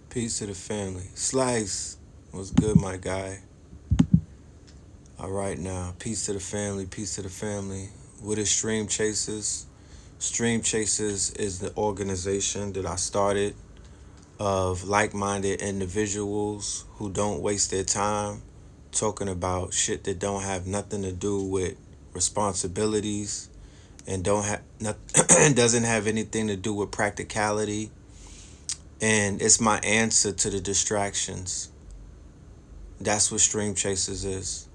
Peace to the family. Slice, what's good, my guy? All right, now, peace to the family. Peace to the family. What is Stream Chasers? Stream Chasers is the organization that I started of like-minded individuals who don't waste their time talking about shit that don't have nothing to do with responsibilities and don't have not, doesn't have anything to do with practicality. And it's my answer to the distractions. That's what Stream Chasers is.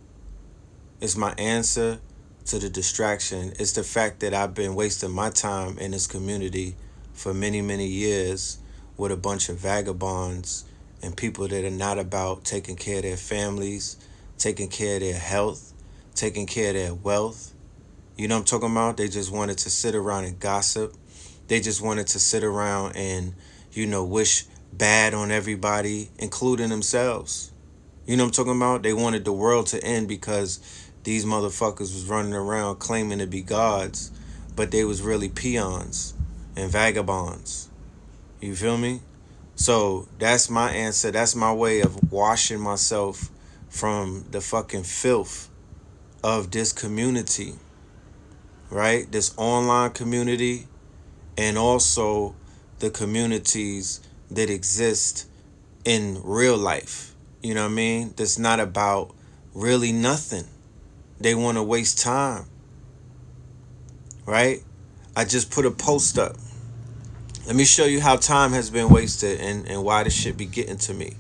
It's my answer to the distraction. It's the fact that I've been wasting my time in this community for many, many years with a bunch of vagabonds and people that are not about taking care of their families, taking care of their health, taking care of their wealth. You know what I'm talking about? They just wanted to sit around and gossip. They just wanted to sit around and, wish bad on everybody, including themselves. You know what I'm talking about? They wanted the world to end because these motherfuckers was running around claiming to be gods, but they was really peons and vagabonds. You feel me? So that's my answer. That's my way of washing myself from the fucking filth of this community, right? This online community and also the communities that exist in real life. You know what I mean? That's not about really nothing. They want to waste time, right? I just put a post up. Let me show you how time has been wasted and why this shit be getting to me,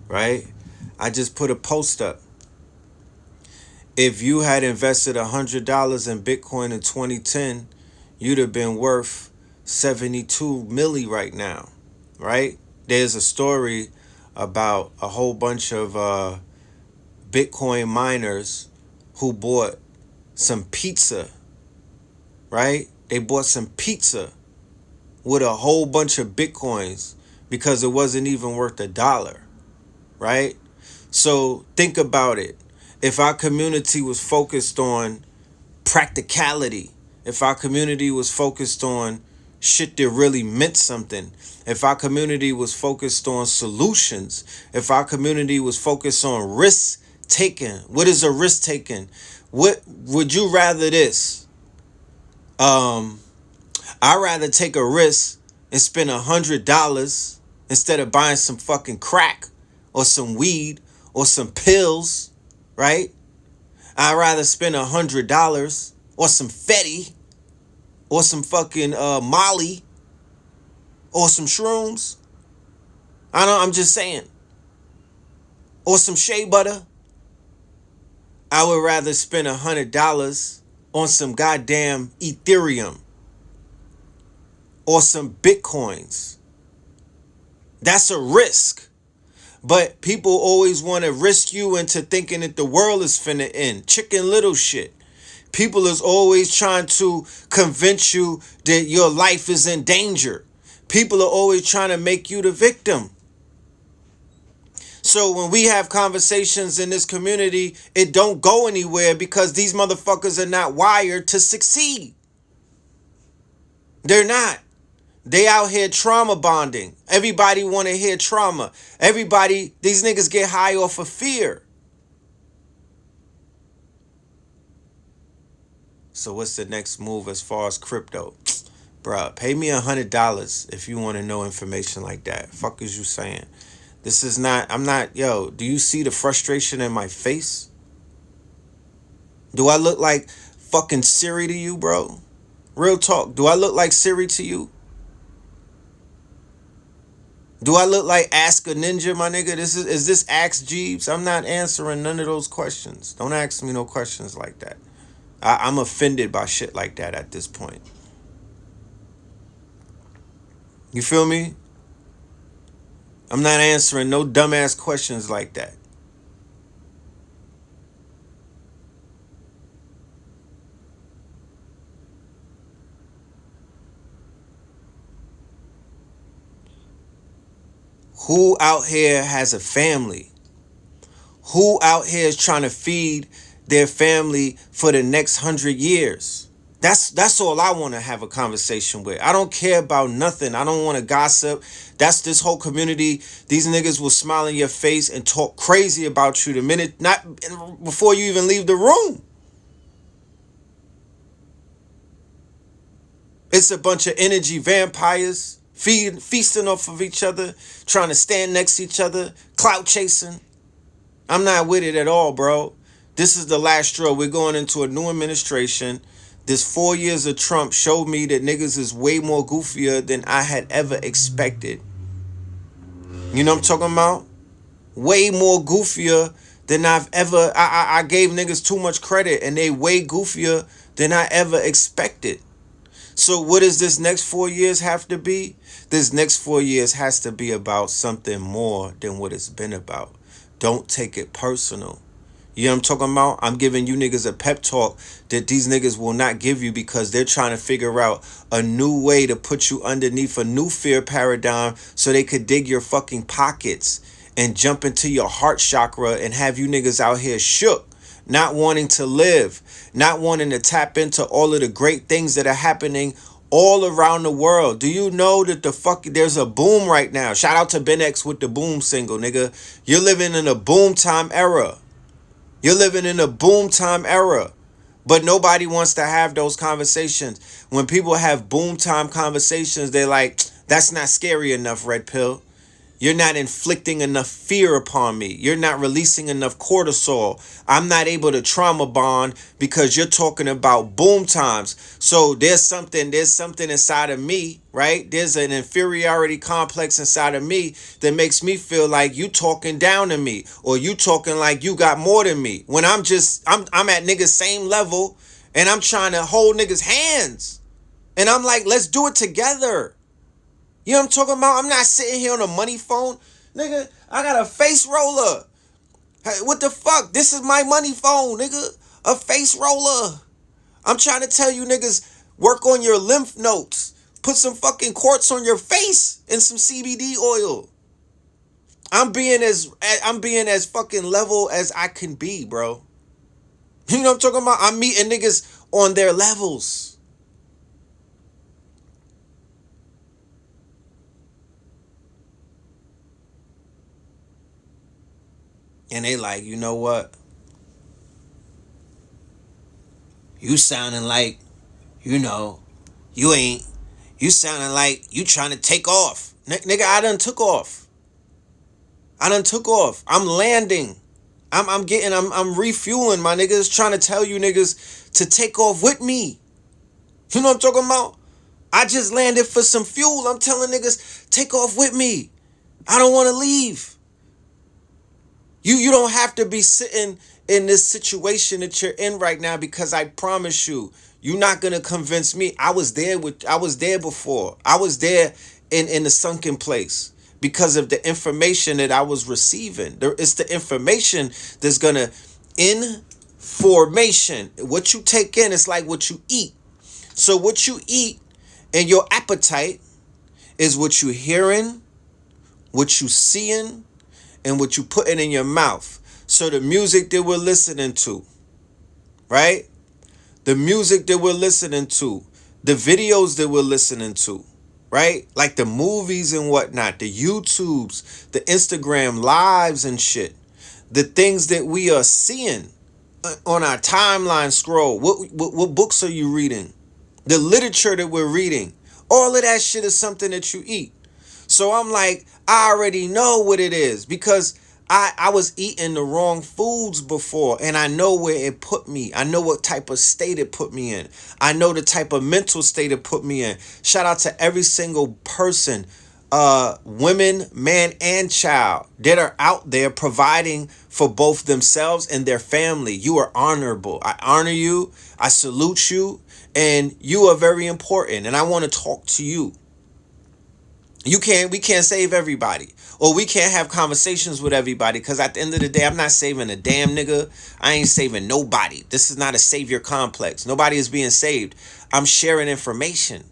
right? I just put a post up. If you had invested $100 in Bitcoin in 2010, you'd have been worth 72 milli right now, right? There's a story about a whole bunch of Bitcoin miners who bought some pizza, right? They bought some pizza with a whole bunch of Bitcoins because it wasn't even worth $1, right? So think about it. If our community was focused on practicality, if our community was focused on shit that really meant something, if our community was focused on solutions, if our community was focused on risk taking, what is a risk taking? What would you rather this? I'd rather take a risk and spend $100 instead of buying some fucking crack or some weed or some pills, right? I'd rather spend $100 or some Fetty or some fucking Molly or some shrooms. I'm just saying. Or some shea butter. I would rather spend $100 on some goddamn Ethereum or some Bitcoins. That's a risk. But people always want to risk you into thinking that the world is finna end. Chicken Little shit. People is always trying to convince you that your life is in danger. People are always trying to make you the victim. So when we have conversations in this community, it don't go anywhere because these motherfuckers are not wired to succeed. They're not. They out here trauma bonding. Everybody want to hear trauma. Everybody, these niggas get high off of fear. So what's the next move as far as crypto? Bruh, pay me $100 if you want to know information like that. Fuck is you saying? This is not, I'm not, yo, do you see the frustration in my face? Do I look like fucking Siri to you, bro? Real talk. Do I look like Siri to you? Do I look like Ask a Ninja, my nigga? Is this Ask Jeeves? I'm not answering none of those questions. Don't ask me no questions like that. I'm offended by shit like that at this point. You feel me? I'm not answering no dumbass questions like that. Who out here has a family? Who out here is trying to feed their family for the next 100 years? That's all I want to have a conversation with. I don't care about nothing. I don't want to gossip. That's this whole community. These niggas will smile in your face and talk crazy about you the minute not before you even leave the room. It's a bunch of energy vampires feasting off of each other, trying to stand next to each other, clout chasing. I'm not with it at all, bro. This is the last straw. We're going into a new administration. This 4 years of Trump showed me that niggas is way more goofier than I had ever expected. You know what I'm talking about? Way more goofier than I've ever. I gave niggas too much credit, and they way goofier than I ever expected. So what does this next 4 years have to be? This next 4 years has to be about something more than what it's been about. Don't take it personal. You know what I'm talking about? I'm giving you niggas a pep talk that these niggas will not give you because they're trying to figure out a new way to put you underneath a new fear paradigm so they could dig your fucking pockets and jump into your heart chakra and have you niggas out here shook, not wanting to live, not wanting to tap into all of the great things that are happening all around the world. Do you know that there's a boom right now? Shout out to Ben X with the boom single, nigga. You're living in a boom time era. You're living in a boom time era. But nobody wants to have those conversations. When people have boom time conversations, they're like, that's not scary enough, Red Pill. You're not inflicting enough fear upon me. You're not releasing enough cortisol. I'm not able to trauma bond because you're talking about boom times. So there's something inside of me, right? There's an inferiority complex inside of me that makes me feel like you talking down to me or you talking like you got more than me. When I'm at niggas same level and I'm trying to hold niggas hands. And I'm like, let's do it together. You know what I'm talking about? I'm not sitting here on a money phone. Nigga, I got a face roller. Hey, what the fuck? This is my money phone, nigga. A face roller. I'm trying to tell you niggas, work on your lymph nodes. Put some fucking quartz on your face and some CBD oil. I'm being as fucking level as I can be, bro. You know what I'm talking about? I'm meeting niggas on their levels. And they like, you know what? You sounding like, you know, you sounding like you trying to take off. Nigga, I done took off. I'm landing. I'm refueling, my niggas, trying to tell you niggas to take off with me. You know what I'm talking about? I just landed for some fuel. I'm telling niggas, take off with me. I don't want to leave. You don't have to be sitting in this situation that you're in right now because I promise you, you're not gonna convince me. I was there before. I was there in the sunken place because of the information that I was receiving. It's the information that's gonna information. What you take in is like what you eat. So what you eat and your appetite is what you hearing, what you seeing, and what you putting in your mouth. So the music that we're listening to, right? The music that we're listening to, the videos that we're listening to, right? Like the movies and whatnot, the YouTubes, the Instagram lives and shit. The things that we are seeing on our timeline scroll. What books are you reading? The literature that we're reading. All of that shit is something that you eat. So I'm like, I already know what it is because I was eating the wrong foods before and I know where it put me. I know what type of state it put me in. I know the type of mental state it put me in. Shout out to every single person, women, man, and child that are out there providing for both themselves and their family. You are honorable. I honor you. I salute you. And you are very important. And I want to talk to you. We can't save everybody. Or we can't have conversations with everybody. Because at the end of the day, I'm not saving a damn nigga. I ain't saving nobody. This is not a savior complex. Nobody is being saved. I'm sharing information.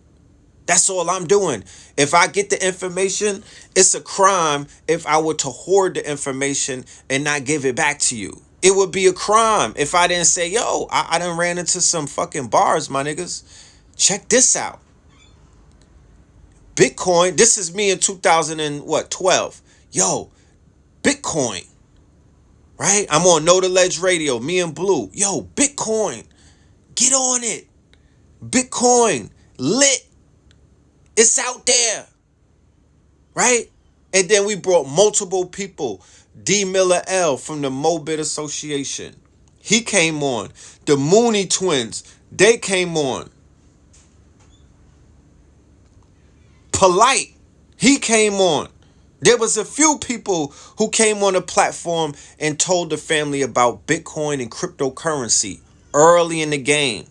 That's all I'm doing. If I get the information, it's a crime if I were to hoard the information and not give it back to you. It would be a crime if I didn't say, yo, I done ran into some fucking bars, my niggas. Check this out. Bitcoin, this is me in 2012. Yo, Bitcoin, right? I'm on Know the Ledge Radio, me and Blue. Yo, Bitcoin, get on it. Bitcoin, lit. It's out there, right? And then we brought multiple people. D. Miller L. from the Mobit Association. He came on. The Mooney Twins, they came on. Polite, he came on. There was a few people who came on the platform and told the family about Bitcoin and cryptocurrency early in the game.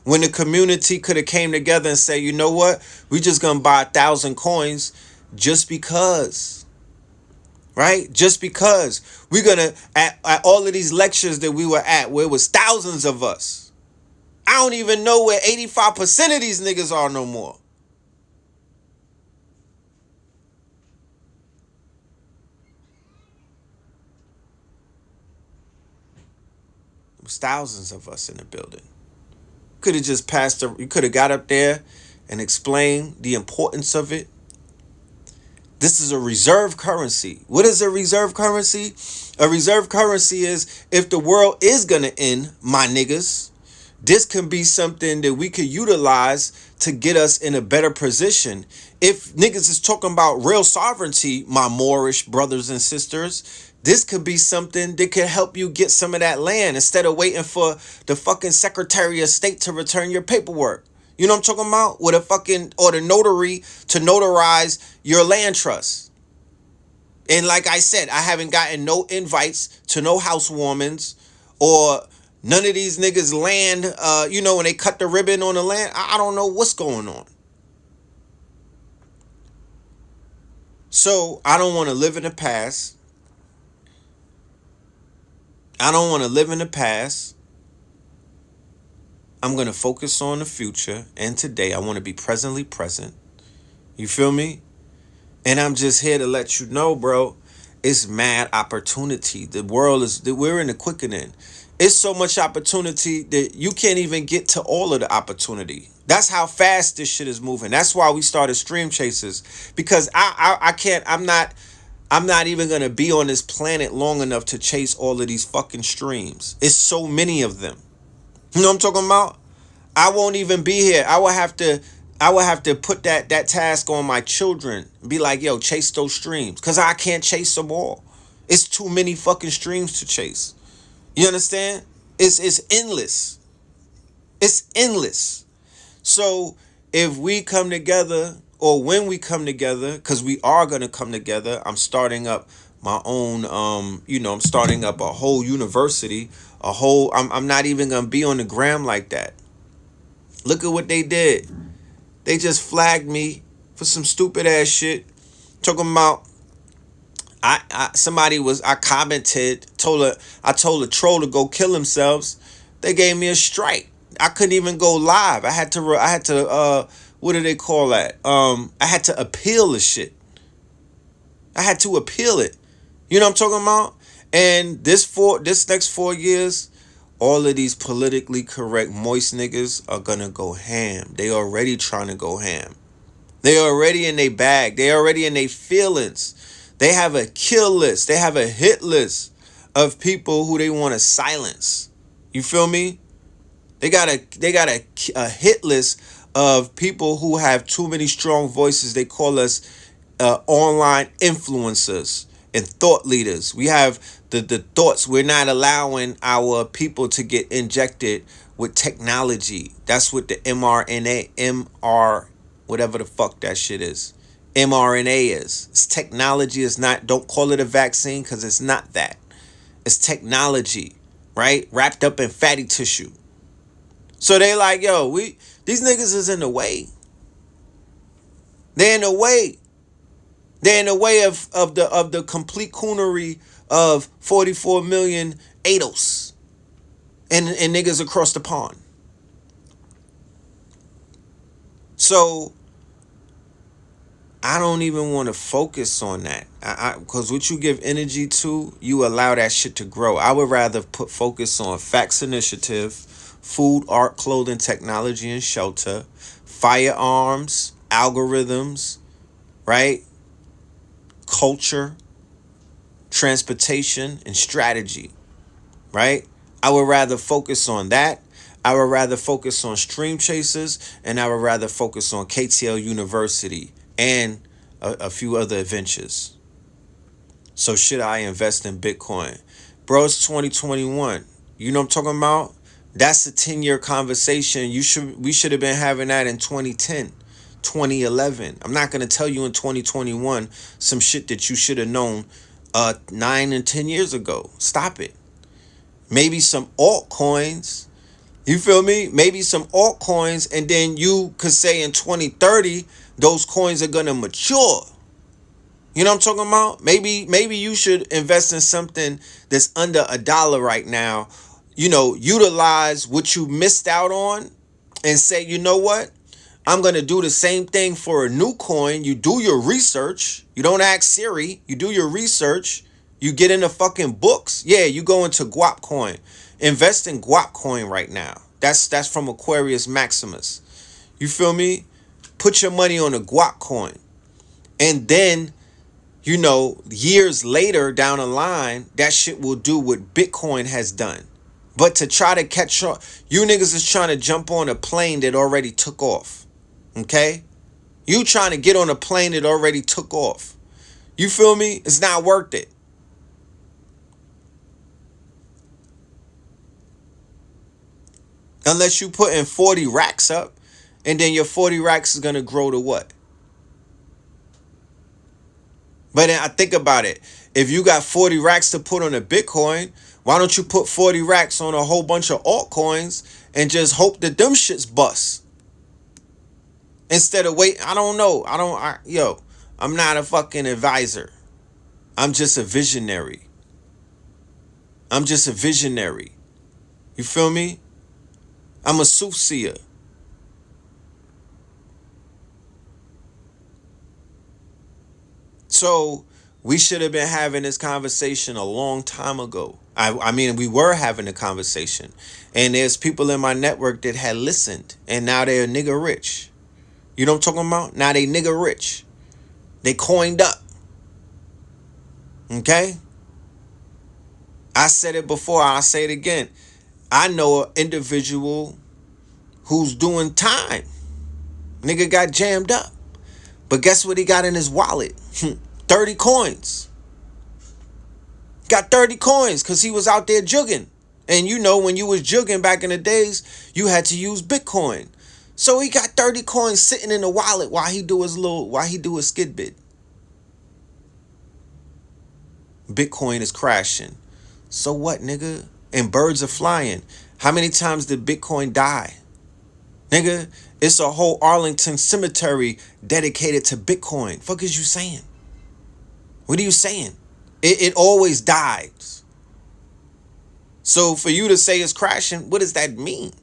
When the community could have came together and say, you know what? We just gonna buy 1,000 coins just because. Right? Just because. We're gonna, at all of these lectures that we were at, where it was thousands of us. I don't even know where 85% of these niggas are no more. It was thousands of us in the building. Could have just passed, you could have got up there and explained the importance of it. This is a reserve currency. What is a reserve currency? A reserve currency is if the world is going to end, my niggas, this can be something that we could utilize to get us in a better position. If niggas is talking about real sovereignty, my Moorish brothers and sisters, this could be something that could help you get some of that land instead of waiting for the fucking Secretary of State to return your paperwork. You know what I'm talking about? With a fucking, or the notary to notarize your land trust. And like I said, I haven't gotten no invites to no housewarmings or none of these niggas land, when they cut the ribbon on the land. I don't know what's going on. So I don't want to live in the past. I don't want to live in the past. I'm going to focus on the future and today. I want to be presently present. You feel me? And I'm just here to let you know, bro, it's mad opportunity. The world is, we're in the quickening. It's so much opportunity that you can't even get to all of the opportunity. That's how fast this shit is moving. That's why we started Stream Chasers, because I can't, I'm not even going to be on this planet long enough to chase all of these fucking streams. It's so many of them. You know what I'm talking about? I won't even be here. I will have to put that task on my children. Be like, yo, chase those streams. Because I can't chase them all. It's too many fucking streams to chase. You understand? It's endless. It's endless. So if we come together, or when we come together, because we are going to come together, I'm starting up my own, I'm starting up a whole university, I'm not even going to be on the gram like that. Look at what they did. They just flagged me for some stupid ass shit. Talking about, I commented, I told a troll to go kill themselves. They gave me a strike. I couldn't even go live. I had to, what do they call that? I had to appeal the shit. I had to appeal it. You know what I'm talking about? And this next 4 years, all of these politically correct moist niggas are gonna go ham. They already trying to go ham. They already in their bag. They already in their feelings. They have a kill list. They have a hit list of people who they want to silence. You feel me? They got a hit list of people who have too many strong voices. They call us online influencers and thought leaders. We have the thoughts. We're not allowing our people to get injected with technology. That's what the whatever the fuck that shit is. mRNA is. It's technology. Is not, don't call it a vaccine, because it's not that. It's technology, right? Wrapped up in fatty tissue. So they like, yo, these niggas is in the way. They're in the way. They're in the way of the complete coonery of 44 million ADOS and niggas across the pond. So I don't even want to focus on that. Because what you give energy to, you allow that shit to grow. I would rather put focus on facts initiative, food, art, clothing, technology, and shelter, firearms, algorithms, right? Culture, transportation, and strategy, right? I would rather focus on that. I would rather focus on stream chasers, and I would rather focus on KTL University and a few other adventures. So should I invest in Bitcoin? Bro, it's 2021. You know what I'm talking about? That's a 10-year conversation. We should have been having that in 2010, 2011. I'm not gonna tell you in 2021 some shit that you should have known 9 and 10 years ago. Stop it. Maybe some altcoins. You feel me? Maybe some altcoins, and then you could say in 2030 those coins are gonna mature. You know what I'm talking about? Maybe you should invest in something that's under $1 right now. Utilize what you missed out on and say, you know what? I'm gonna do the same thing for a new coin. You do your research. You don't ask Siri. You do your research. You get into fucking books. Yeah, you go into Guap coin. Invest in Guap coin right now. That's from Aquarius Maximus. You feel me? Put your money on a Guap coin. And then years later down the line, that shit will do what Bitcoin has done. But to try to catch up, you niggas is trying to jump on a plane that already took off. Okay? You trying to get on a plane that already took off. You feel me? It's not worth it. Unless you put in 40 racks up, and then your 40 racks is going to grow to what? But then I think about it. If you got 40 racks to put on a Bitcoin, why don't you put 40 racks on a whole bunch of altcoins and just hope that them shits bust? Instead of wait, I don't know. I'm not a fucking advisor. I'm just a visionary. I'm just a visionary. You feel me? I'm a soothsayer. So we should have been having this conversation a long time ago. I mean, we were having a conversation. And there's people in my network that had listened. And now they're nigga rich. You know what I'm talking about? Now they nigga rich. They coined up. Okay? I said it before. I'll say it again. I know an individual who's doing time. Nigga got jammed up. But guess what he got in his wallet? 30 coins. Got 30 coins because he was out there jugging. And when you was jugging back in the days, you had to use Bitcoin. So he got 30 coins sitting in the wallet while he do his skid bid. Bitcoin is crashing. So what, nigga? And birds are flying. How many times did Bitcoin die? Nigga, it's a whole Arlington cemetery dedicated to Bitcoin. Fuck is you saying? What are you saying? It always dies. So for you to say it's crashing, what does that mean?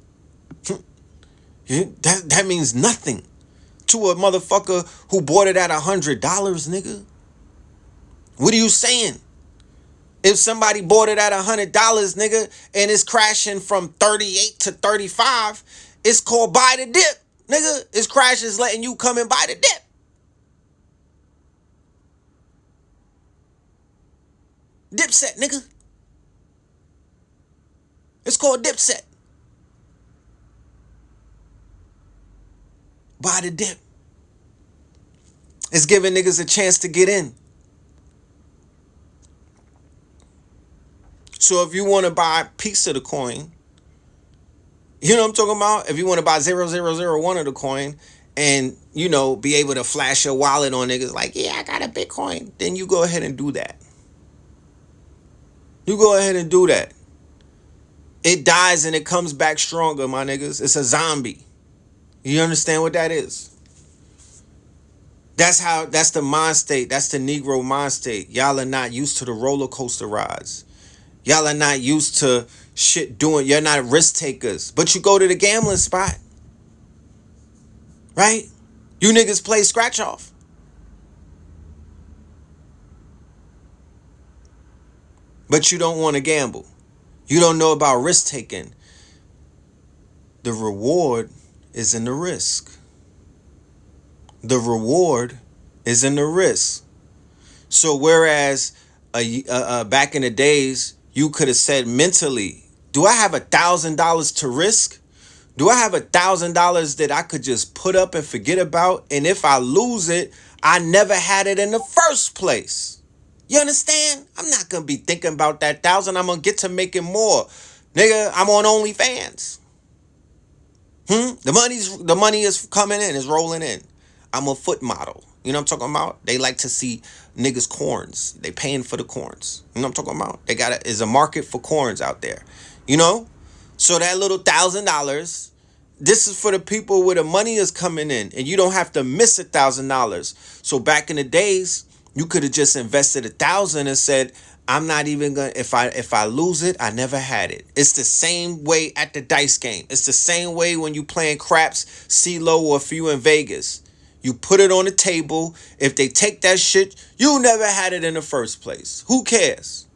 That means nothing to a motherfucker who bought it at $100, nigga. What are you saying? If somebody bought it at $100, nigga, and it's crashing from 38 to 35, it's called buy the dip, nigga. It's crashes letting you come and buy the dip. Dipset, nigga. It's called Dipset. Buy the dip. It's giving niggas a chance to get in. So if you want to buy a piece of the coin, you know what I'm talking about? If you want to buy 0001 of the coin and, be able to flash your wallet on niggas like, yeah, I got a Bitcoin, then you go ahead and do that. You go ahead and do that. It dies and it comes back stronger, my niggas. It's a zombie. You understand what that is? That's the mind state. That's the Negro mind state. Y'all are not used to the roller coaster rides. Y'all are not used to shit doing. You're not risk takers. But you go to the gambling spot. Right? You niggas play scratch off. but you don't want to gamble. You don't know about risk taking. The reward is in the risk. The reward is in the risk. So whereas back in the days, you could have said mentally, do I have $1,000 to risk? Do I have $1,000 that I could just put up and forget about? And if I lose it, I never had it in the first place. You understand? I'm not gonna be thinking about that thousand. I'm gonna get to making more. Nigga, I'm on OnlyFans. The money is coming in, is rolling in. I'm a foot model. You know what I'm talking about? They like to see niggas corns. They paying for the corns. You know what I'm talking about? Is a market for corns out there. You know? So that little $1,000, this is for the people where the money is coming in, and you don't have to miss $1,000. So back in the days, you could have just invested 1,000 and said, I'm not even gonna, if I lose it, I never had it. It's the same way at the dice game. It's the same way when you playing craps, CeeLo, or if you in Vegas. You put it on the table. If they take that shit, you never had it in the first place. Who cares?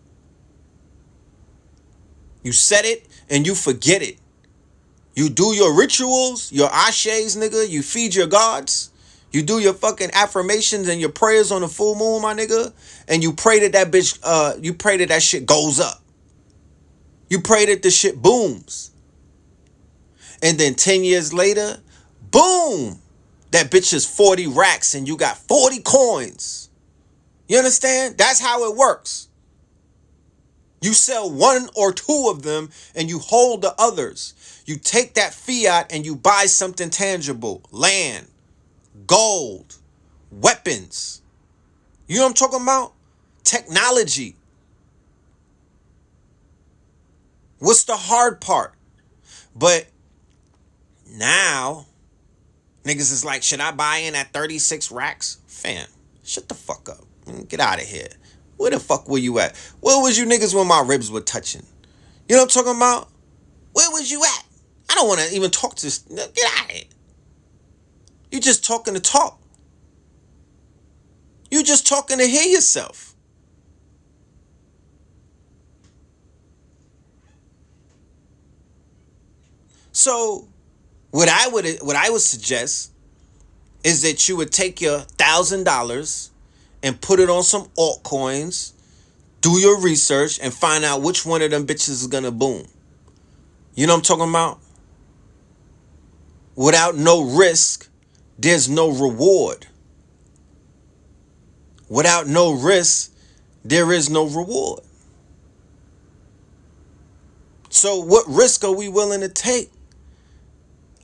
You set it and you forget it. You do your rituals, your ashes, nigga. You feed your gods. You do your fucking affirmations and your prayers on the full moon, my nigga. And you pray that that bitch, you pray that that shit goes up. You pray that the shit booms. And then 10 years later, boom. That bitch is 40 racks and you got 40 coins. You understand? That's how it works. You sell one or two of them and you hold the others. You take that fiat and you buy something tangible. Land, gold, weapons. You know what I'm talking about? Technology. What's the hard part? But now, niggas is like, should I buy in at 36 racks? Fam, shut the fuck up. Get out of here. Where the fuck were you at? Where was you niggas when my ribs were touching? You know what I'm talking about? Where was you at? I don't want to even talk to this. Get out of here. You just talking to talk. You just talking to hear yourself. So what I would suggest is that you would take your $1,000 and put it on some altcoins, do your research, and find out which one of them bitches is gonna boom. You know what I'm talking about? Without no risk, there's no reward. Without no risk, there is no reward. So what risk are we willing to take?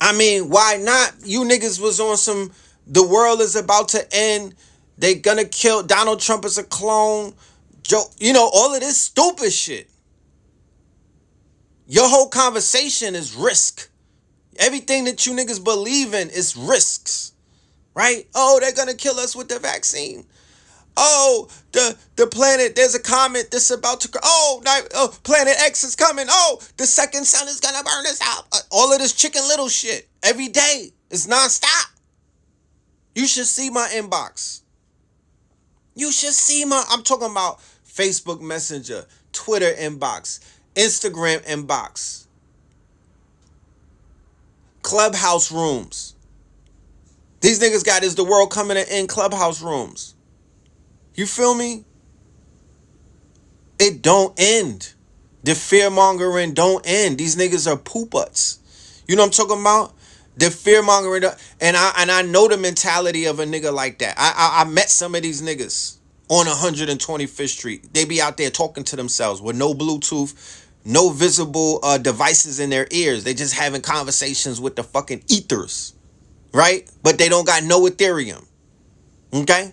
I mean, why not? You niggas was on some, the world is about to end. They gonna kill, Donald Trump is a clone. Joe, you know, all of this stupid shit. Your whole conversation is risk. Everything that you niggas believe in is risks. Right? Oh, they're gonna kill us with the vaccine. Oh, the planet, there's a comet that's about to, Planet X is coming. Oh, the second sun is gonna burn us out. All of this Chicken Little shit. Every day. It's nonstop. You should see my inbox. You should see I'm talking about Facebook Messenger, Twitter inbox, Instagram inbox, Clubhouse rooms. These niggas got Is the World Coming to End Clubhouse rooms. You feel me? It don't end. The fear mongering don't end. These niggas are poop-uts. You know what I'm talking about? The fear mongering, and I know the mentality of a nigga like that. I met some of these niggas on 125th Street. They be out there talking to themselves with no Bluetooth, no visible devices in their ears. They just having conversations with the fucking ethers, right? But they don't got no Ethereum. Okay?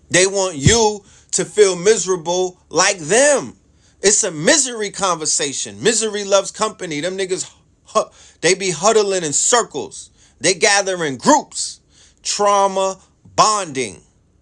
They want you to feel miserable like them. It's a misery conversation. Misery loves company. Them niggas, they be huddling in circles. They gather in groups. Trauma bonding,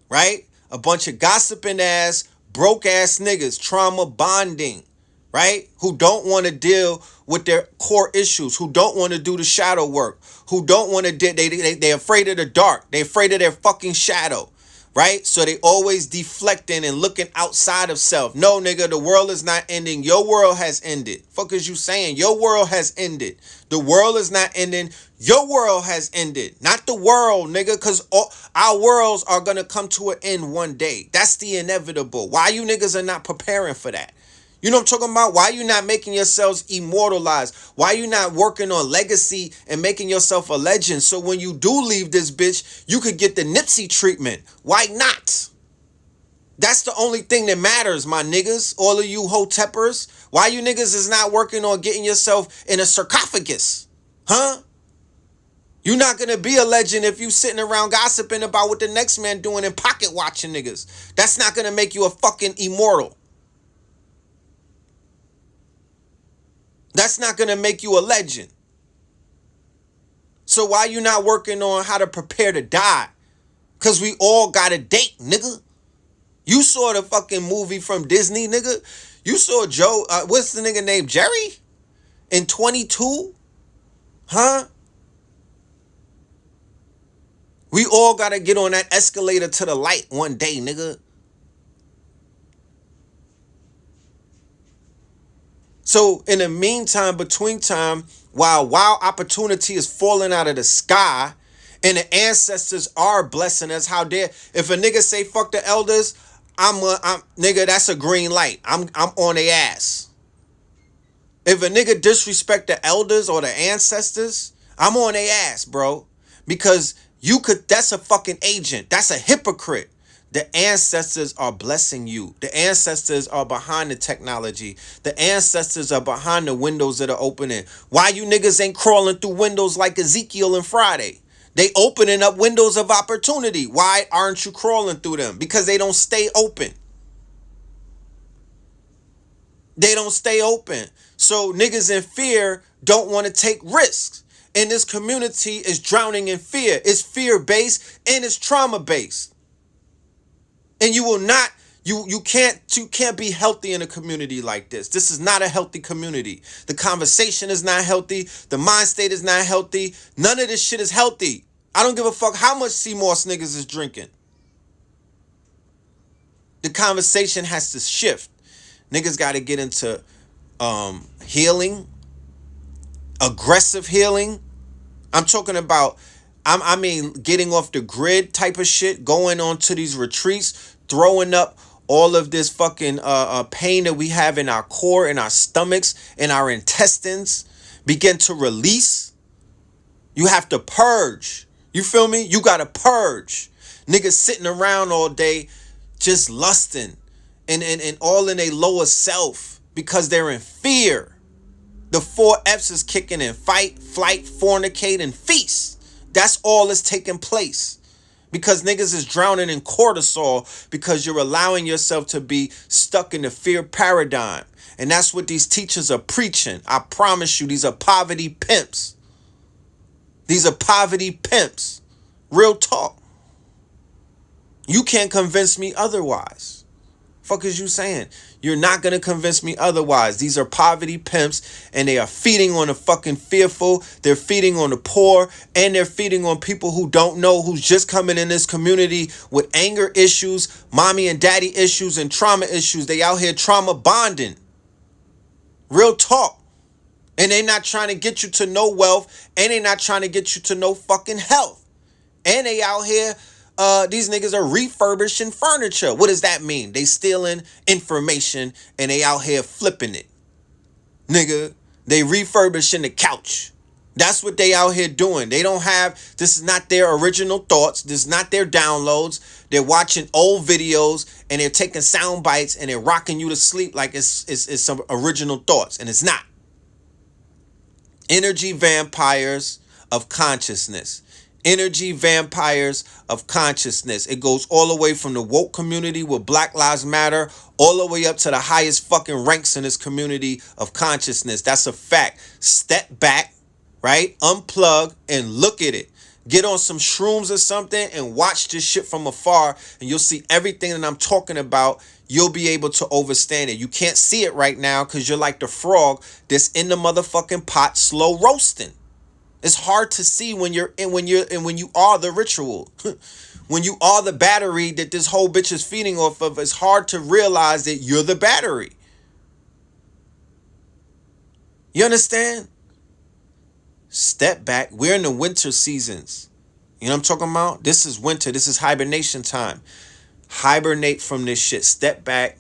right? A bunch of gossiping ass, broke ass niggas, trauma bonding, right? Who don't want to deal with their core issues, who don't want to do the shadow work, who don't want to, they're afraid of the dark. They're afraid of their fucking shadow. right? So they always deflecting and looking outside of self. No, nigga, the world is not ending. Your world has ended. Fuck is you saying? Your world has ended. The world is not ending. Your world has ended. Not the world, nigga, because our worlds are going to come to an end one day. That's the inevitable. Why you niggas are not preparing for that? You know what I'm talking about? Why you not making yourselves immortalized? Why you not working on legacy and making yourself a legend? So when you do leave this bitch, you could get the Nipsey treatment. Why not? That's the only thing that matters, my niggas. All of you hoteppers. Why you niggas is not working on getting yourself in a sarcophagus? Huh? You're not going to be a legend if you sitting around gossiping about what the next man doing and pocket watching niggas. That's not going to make you a fucking immortal. That's not going to make you a legend. So why you not working on how to prepare to die? Because we all got a date, nigga. You saw the fucking movie from Disney, nigga. You saw Joe, what's the nigga named Jerry? In 22? Huh? We all got to get on that escalator to the light one day, nigga. So in the meantime, between time, while opportunity is falling out of the sky and the ancestors are blessing us, how dare, if a nigga say fuck the elders, I'm nigga, that's a green light. I'm on their ass. If a nigga disrespect the elders or the ancestors, I'm on their ass, bro. Because that's a fucking agent. That's a hypocrite. The ancestors are blessing you. The ancestors are behind the technology. The ancestors are behind the windows that are opening. Why you niggas ain't crawling through windows like Ezekiel and Friday? They opening up windows of opportunity. Why aren't you crawling through them? Because they don't stay open. They don't stay open. So niggas in fear don't want to take risks. And this community is drowning in fear. It's fear-based and it's trauma-based. And you will not, you can't be healthy in a community like this. This is not a healthy community. The conversation is not healthy. The mind state is not healthy. None of this shit is healthy. I don't give a fuck how much sea moss niggas is drinking. The conversation has to shift. Niggas got to get into healing, aggressive healing. I'm talking about, I mean, getting off the grid type of shit, going on to these retreats, throwing up all of this fucking pain that we have in our core, in our stomachs, in our intestines, begin to release. You have to purge. You feel me? You got to purge. Niggas sitting around all day just lusting and all in their lower self because they're in fear. The 4 F's is kicking in: fight, flight, fornicate, and feast. That's all that's taking place. Because niggas is drowning in cortisol because you're allowing yourself to be stuck in the fear paradigm. And that's what these teachers are preaching. I promise you, these are poverty pimps. These are poverty pimps. Real talk. You can't convince me otherwise. Fuck is you saying? You're not going to convince me otherwise. These are poverty pimps and they are feeding on the fucking fearful. They're feeding on the poor and they're feeding on people who don't know, who's just coming in this community with anger issues, mommy and daddy issues, and trauma issues. They out here trauma bonding. Real talk. And they not trying to get you to no wealth and they not trying to get you to no fucking health. And they out here, these niggas are refurbishing furniture. What does that mean? They stealing information and they out here flipping it. Nigga, they refurbishing the couch. That's what they out here doing. They don't have, this is not their original thoughts. This is not their downloads. They're watching old videos and they're taking sound bites and they're rocking you to sleep like it's some original thoughts. And it's not. Energy vampires of consciousness. Energy vampires of consciousness. It goes all the way from the woke community with Black Lives Matter all the way up to the highest fucking ranks in this community of consciousness. That's a fact. Step back, right? Unplug and look at it. Get on some shrooms or something and watch this shit from afar and you'll see everything that I'm talking about. You'll be able to understand it. You can't see it right now because you're like the frog that's in the motherfucking pot slow roasting. It's hard to see when when you are the ritual. When you are the battery that this whole bitch is feeding off of, it's hard to realize that you're the battery. You understand? Step back. We're in the winter seasons. You know what I'm talking about? This is winter. This is hibernation time. Hibernate from this shit. Step back.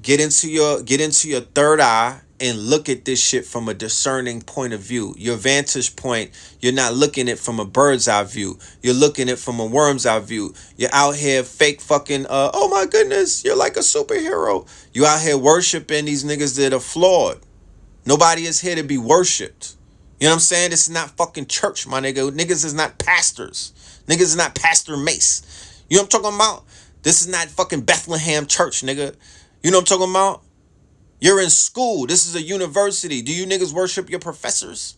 Get into your third eye and look at this shit from a discerning point of view. Your vantage point, you're not looking at it from a bird's eye view. You're looking at it from a worm's eye view. You're out here fake fucking oh my goodness, you're like a superhero. You out here worshiping these niggas that are flawed. Nobody is here to be worshipped. You know what I'm saying? This is not fucking church, my nigga. Niggas is not pastors. Niggas is not Pastor Mace. You know what I'm talking about? This is not fucking Bethlehem Church, nigga. You know what I'm talking about? You're in school. This is a university. Do you niggas worship your professors?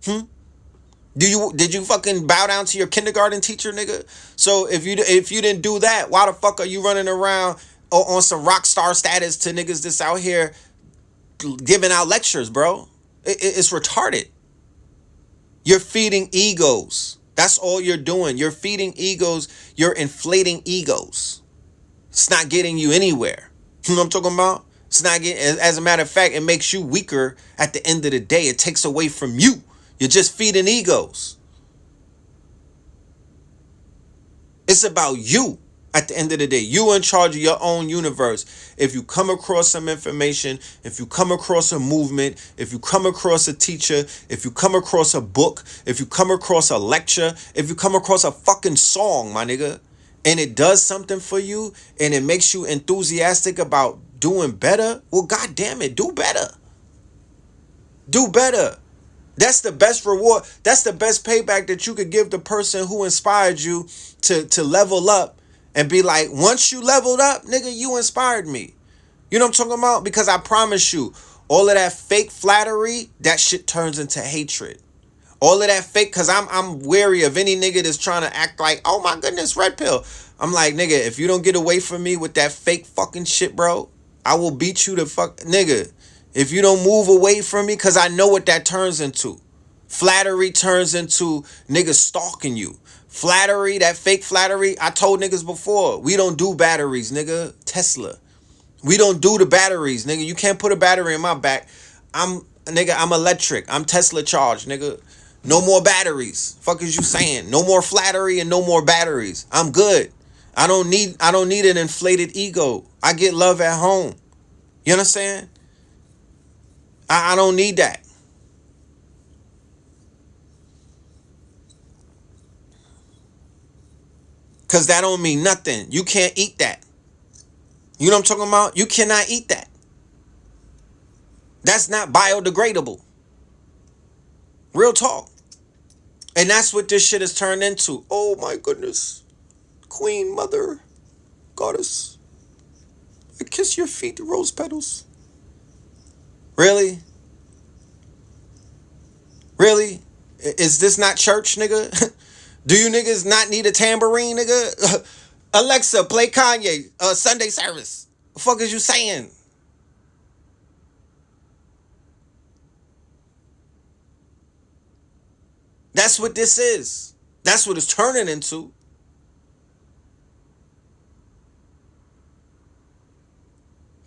Did you fucking bow down to your kindergarten teacher, nigga? So if you didn't do that, why the fuck are you running around on some rock star status to niggas that's out here giving out lectures, bro? It's retarded. You're feeding egos. That's all you're doing. You're feeding egos. You're inflating egos. It's not getting you anywhere. You know what I'm talking about? It's not getting, as a matter of fact, it makes you weaker at the end of the day. It takes away from you. You're just feeding egos. It's about you at the end of the day. You in charge of your own universe. If you come across some information, if you come across a movement, if you come across a teacher, if you come across a book, if you come across a lecture, if you come across a fucking song, my nigga, and it does something for you and it makes you enthusiastic about doing better, well, god damn it, do better. Do better. That's the best reward. That's the best payback that you could give the person who inspired you to level up and be like, once you leveled up, nigga, you inspired me. You know what I'm talking about? Because I promise you, all of that fake flattery, that shit turns into hatred. All of that fake, because I'm wary of any nigga that's trying to act like, oh my goodness, red pill. I'm like, nigga, if you don't get away from me with that fake fucking shit, bro, I will beat you to fuck, nigga. If you don't move away from me, because I know what that turns into. Flattery turns into niggas stalking you. Flattery, that fake flattery, I told niggas before, we don't do batteries, nigga. Tesla. We don't do the batteries, nigga. You can't put a battery in my back. I'm electric. I'm Tesla charged, nigga. No more batteries. Fuck is you saying? No more flattery and no more batteries. I'm good. I don't need an inflated ego. I get love at home. You understand? I don't need that. Cause that don't mean nothing. You can't eat that. You know what I'm talking about? You cannot eat that. That's not biodegradable. Real talk. And that's what this shit has turned into. Oh my goodness. Queen, mother, goddess. I kiss your feet, rose petals. Really? Really? Is this not church, nigga? Do you niggas not need a tambourine, nigga? Alexa, play Kanye, Sunday service. The fuck is you saying? That's what this is. That's what it's turning into.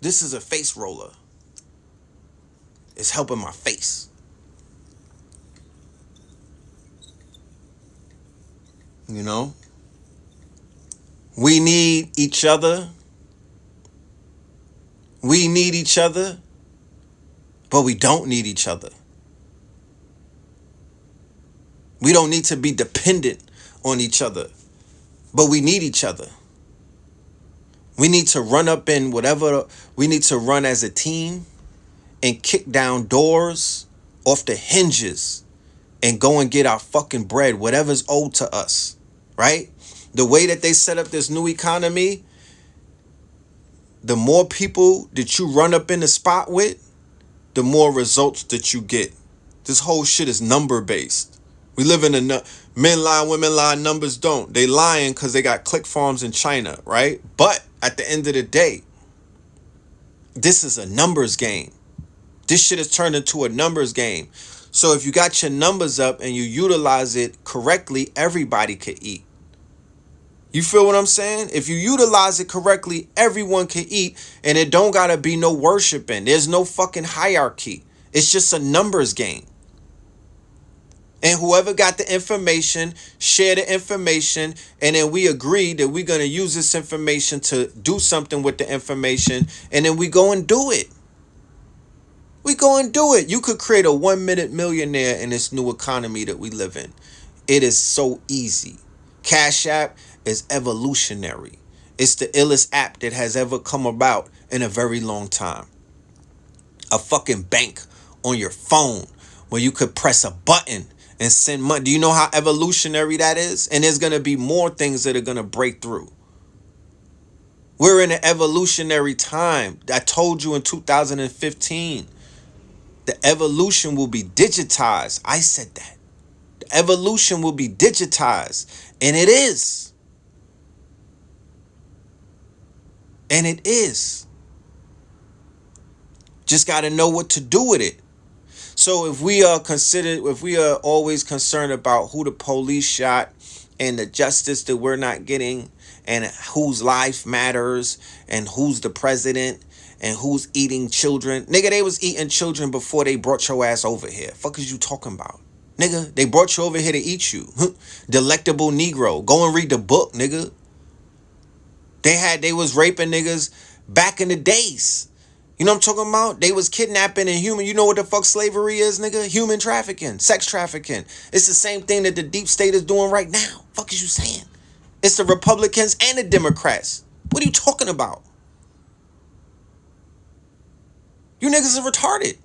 This is a face roller. It's helping my face. You know? We need each other. We need each other. But we don't need each other. We don't need to be dependent on each other. But we need each other. We need to run up in whatever. We need to run as a team and kick down doors off the hinges and go and get our fucking bread, whatever's owed to us, right? The way that they set up this new economy, the more people that you run up in the spot with, the more results that you get. This whole shit is number based. We live in a men lie, women lie, numbers don't. They lying because they got click farms in China, right? But at the end of the day, this is a numbers game. This shit has turned into a numbers game. So if you got your numbers up and you utilize it correctly, everybody could eat. You feel what I'm saying? If you utilize it correctly, everyone can eat, and it don't gotta be no worshiping. There's no fucking hierarchy. It's just a numbers game. And whoever got the information, share the information, and then we agree that we're gonna use this information to do something with the information, and then we go and do it. We go and do it. You could create a 1 minute millionaire in this new economy that we live in. It is so easy. Cash App is evolutionary. It's the illest app that has ever come about in a very long time. A fucking bank on your phone where you could press a button and send money. Do you know how evolutionary that is? And there's going to be more things that are going to break through. We're in an evolutionary time. I told you in 2015, the evolution will be digitized. I said that. The evolution will be digitized. And it is. And it is. Just got to know what to do with it. So if we are always concerned about who the police shot and the justice that we're not getting and whose life matters and who's the president and who's eating children. Nigga, they was eating children before they brought your ass over here. Fuck is you talking about? Nigga, they brought you over here to eat you. Delectable Negro. Go and read the book, nigga. They was raping niggas back in the days. You know what I'm talking about? They was kidnapping and human. You know what the fuck slavery is, nigga? Human trafficking, sex trafficking. It's the same thing that the deep state is doing right now. Fuck is you saying? It's the Republicans and the Democrats. What are you talking about? You niggas are retarded.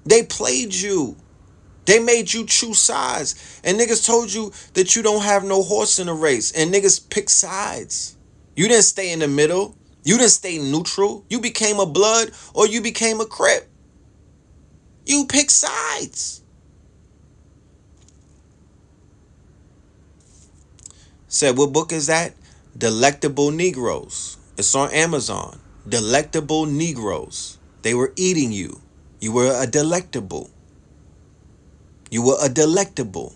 They played you. They made you choose sides. And niggas told you that you don't have no horse in the race. And niggas pick sides. You didn't stay in the middle. You didn't stay neutral. You became a blood or you became a crip. You pick sides. Said, what book is that? Delectable Negroes. It's on Amazon. Delectable Negroes. They were eating you. You were a delectable. You were a delectable.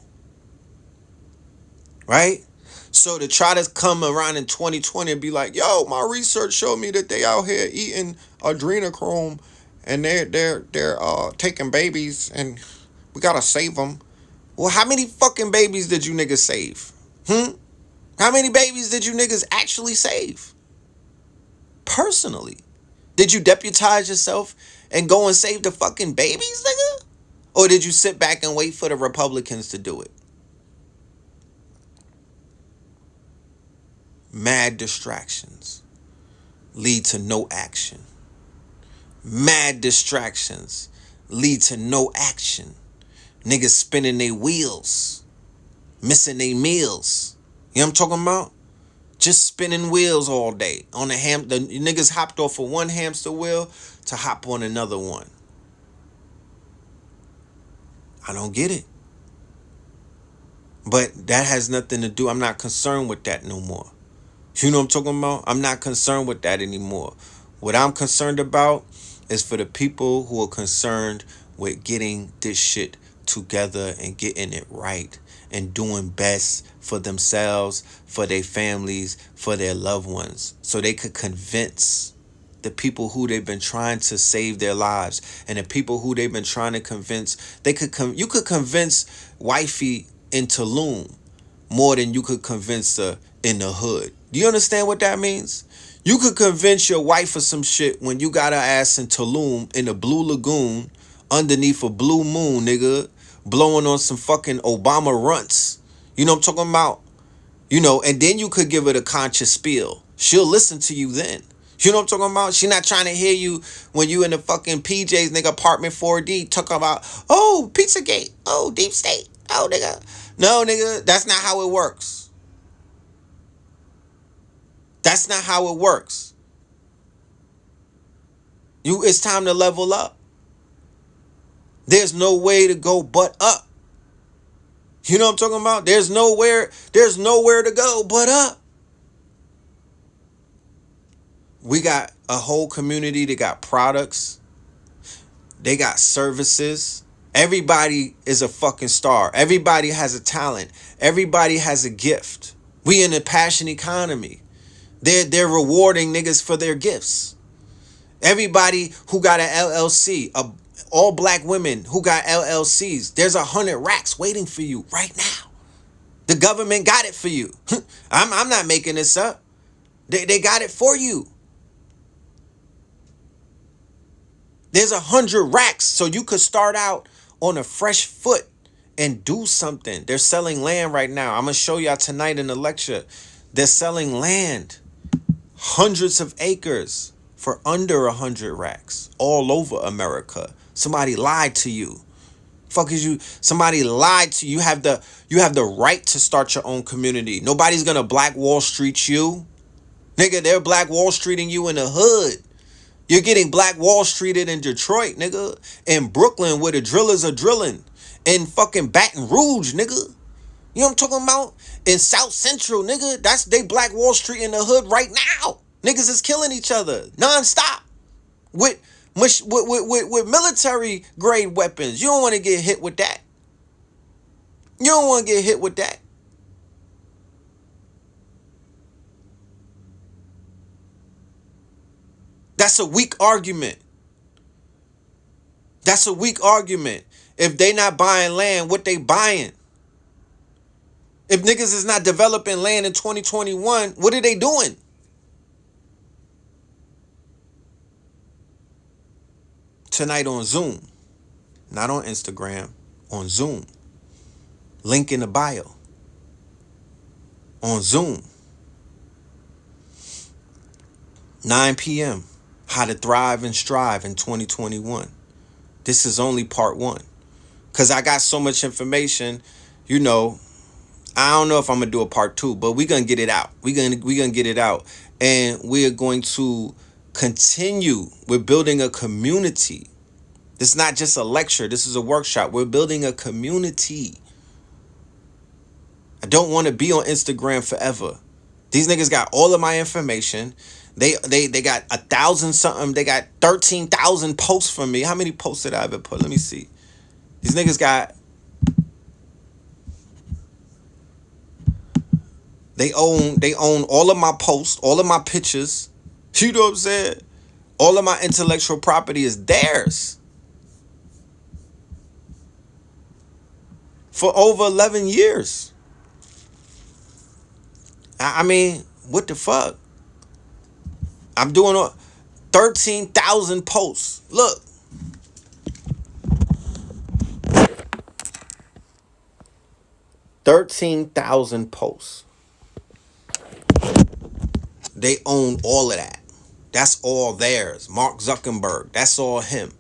Right? So to try to come around in 2020 and be like, yo, my research showed me that they out here eating adrenochrome and they're taking babies and we gotta save them. Well, how many fucking babies did you niggas save? How many babies did you niggas actually save? Personally. Did you deputize yourself and go and save the fucking babies, nigga? Or did you sit back and wait for the Republicans to do it? Mad distractions lead to no action. Mad distractions lead to no action. Niggas spinning their wheels, missing their meals. You know what I'm talking about? Just spinning wheels all day. The niggas hopped off of one hamster wheel to hop on another one. I don't get it. But that has nothing to do. I'm not concerned with that no more. You know what I'm talking about? I'm not concerned with that anymore. What I'm concerned about is for the people who are concerned with getting this shit together and getting it right and doing best for themselves, for their families, for their loved ones, so they could convince the people who they've been trying to save their lives and the people who they've been trying to convince. You could convince wifey in Tulum more than you could convince her in the hood. Do you understand what that means? You could convince your wife of some shit when you got her ass in Tulum in the Blue Lagoon underneath a blue moon, nigga, blowing on some fucking Obama runts. You know what I'm talking about? You know, and then you could give her the conscious spiel. She'll listen to you then. You know what I'm talking about? She not trying to hear you when you in the fucking PJs, nigga, apartment 4D, talking about, oh, Pizzagate, oh, deep state, oh, nigga. No, nigga, that's not how it works. That's not how it works. It's time to level up. There's no way to go but up. You know what I'm talking about? There's nowhere to go but up. We got a whole community. They got products. They got services. Everybody is a fucking star. Everybody has a talent. Everybody has a gift. We in a passion economy. They're rewarding niggas for their gifts. Everybody who got an LLC, all black women who got LLCs, there's 100 racks waiting for you right now. The government got it for you. I'm not making this up. They got it for you. There's 100 racks, so you could start out on a fresh foot and do something. They're selling land right now. I'm gonna show y'all tonight in the lecture. They're selling land, hundreds of acres for under 100 racks all over America. Somebody lied to you. Fuck is you? Somebody lied to you. You have the right to start your own community. Nobody's gonna Black Wall Street you, nigga. They're Black Wall Streeting you in the hood. You're getting Black Wall Streeted in Detroit, nigga. In Brooklyn, where the drillers are drilling. In fucking Baton Rouge, nigga. You know what I'm talking about? In South Central, nigga. They Black Wall Street in the hood right now. Niggas is killing each other nonstop with military grade weapons. You don't want to get hit with that. You don't want to get hit with that. That's a weak argument. That's a weak argument. If they not buying land, what they buying? If niggas is not developing land in 2021, what are they doing? Tonight on Zoom. Not on Instagram. On Zoom. Link in the bio. On Zoom. 9 p.m. How to thrive and strive in 2021. This is only part one. Because I got so much information, you know, I don't know if I'm going to do a part two, but we're going to get it out. We're gonna get it out. And we are going to continue. We're building a community. This is not just a lecture. This is a workshop. We're building a community. I don't want to be on Instagram forever. These niggas got all of my information. They got 1,000 something. They got 13,000 posts from me. How many posts did I ever put? Let me see. These niggas got. They own all of my posts, all of my pictures. You know what I'm saying? All of my intellectual property is theirs. For over 11 years. I mean, what the fuck? I'm doing 13,000 posts. Look. $13,000 posts. They own all of that. That's all theirs. Mark Zuckerberg. That's all him.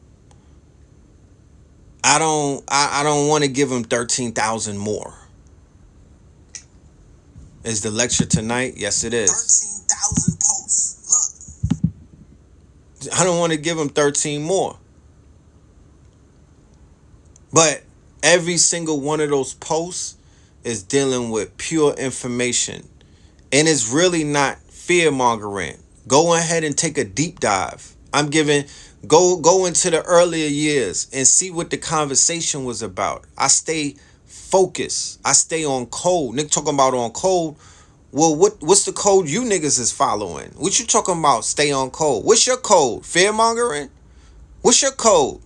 I don't want to give him 13,000 more. Is the lecture tonight? Yes, it is. 13,000 posts. Look. I don't want to give him 13 more. But every single one of those posts is dealing with pure information. And it's really not fear-mongering. Go ahead and take a deep dive. I'm giving... Go into the earlier years and see what the conversation was about. I stay focused. I stay on code. Nick talking about on code. Well, what's the code you niggas is following? What you talking about? Stay on code. What's your code? Fear mongering? What's your code?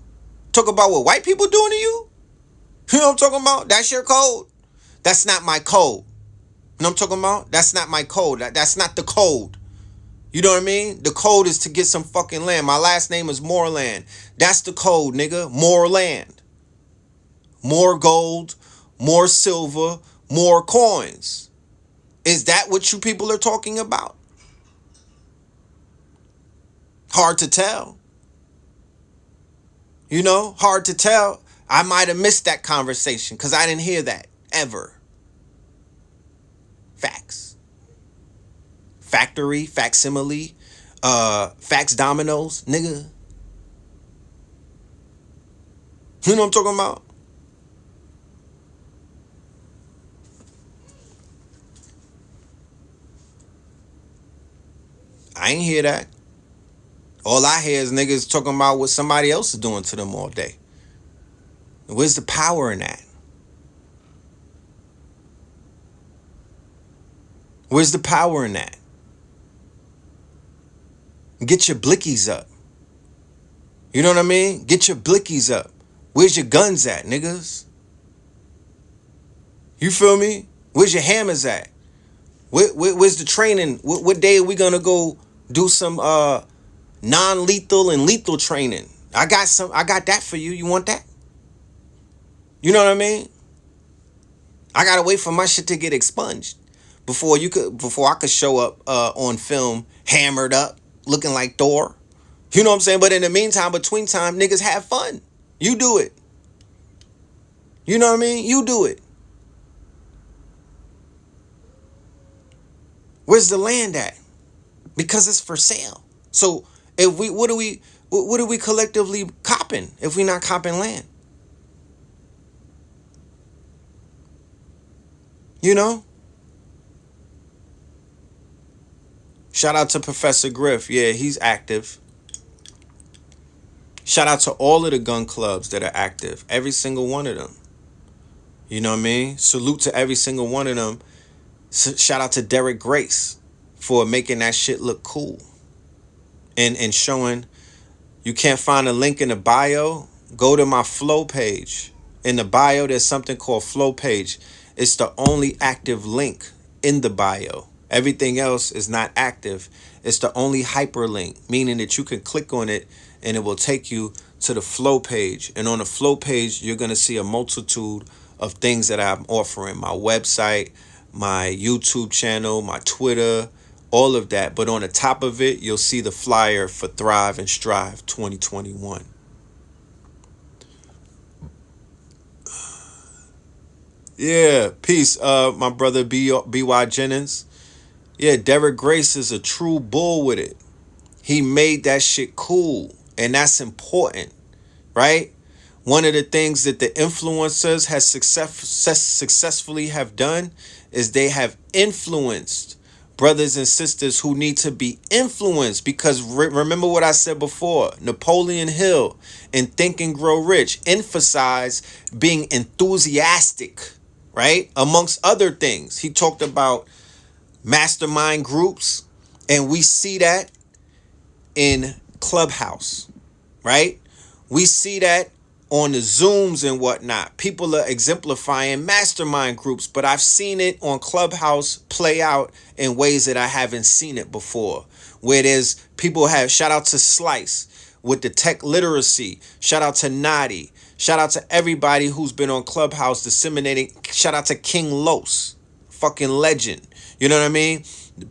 Talk about what white people doing to you? You know what I'm talking about? That's your code. That's not my code. You know what I'm talking about? That's not my code. That's not the code. You know what I mean? The code is to get some fucking land. My last name is Moreland. That's the code, nigga. More land. More gold. More silver. More coins. Is that what you people are talking about? Hard to tell. You know, hard to tell. I might have missed that conversation because I didn't hear that ever. Facts. Factory, facsimile, fax dominoes, nigga. You know what I'm talking about? I ain't hear that. All I hear is niggas talking about what somebody else is doing to them all day. Where's the power in that? Where's the power in that? Get your blickies up. You know what I mean? Get your blickies up. Where's your guns at, niggas? You feel me? Where's your hammers at? Where's the training? What day are we gonna go do some non-lethal and lethal training? I got that for you. You want that? You know what I mean? I gotta wait for my shit to get expunged before I could show up on film hammered up, looking like Thor. You know what I'm saying? But in the meantime, between time, niggas have fun. You do it. You know what I mean? You do it. Where's the land at? Because it's for sale. So if we what are we collectively copping if we not copping land? You know? Shout out to Professor Griff. Yeah, he's active. Shout out to all of the gun clubs that are active. Every single one of them. You know what I mean? Salute to every single one of them. Shout out to Derek Grace for making that shit look cool. And showing, you can't find a link in the bio, go to my flow page. In the bio, there's something called flow page. It's the only active link in the bio. Everything else is not active. It's the only hyperlink, meaning that you can click on it and it will take you to the flow page. And on the flow page, you're going to see a multitude of things that I'm offering. My website, my YouTube channel, my Twitter, all of that. But on the top of it, you'll see the flyer for Thrive and Strive 2021. Yeah, peace, my brother B.Y. Jennings. Yeah, Derek Grace is a true bull with it. He made that shit cool, and that's important, right? One of the things that the influencers has successfully have done is they have influenced brothers and sisters who need to be influenced, because remember what I said before, Napoleon Hill in Think and Grow Rich emphasized being enthusiastic, right? Amongst other things, he talked about mastermind groups, and we see that in Clubhouse, right? We see that on the Zooms and whatnot. People are exemplifying mastermind groups, but I've seen it on Clubhouse play out in ways that I haven't seen it before. Where there's people have, shout out to Slice with the tech literacy. Shout out to Nadi. Shout out to everybody who's been on Clubhouse disseminating. Shout out to King Los, fucking legend. You know what I mean?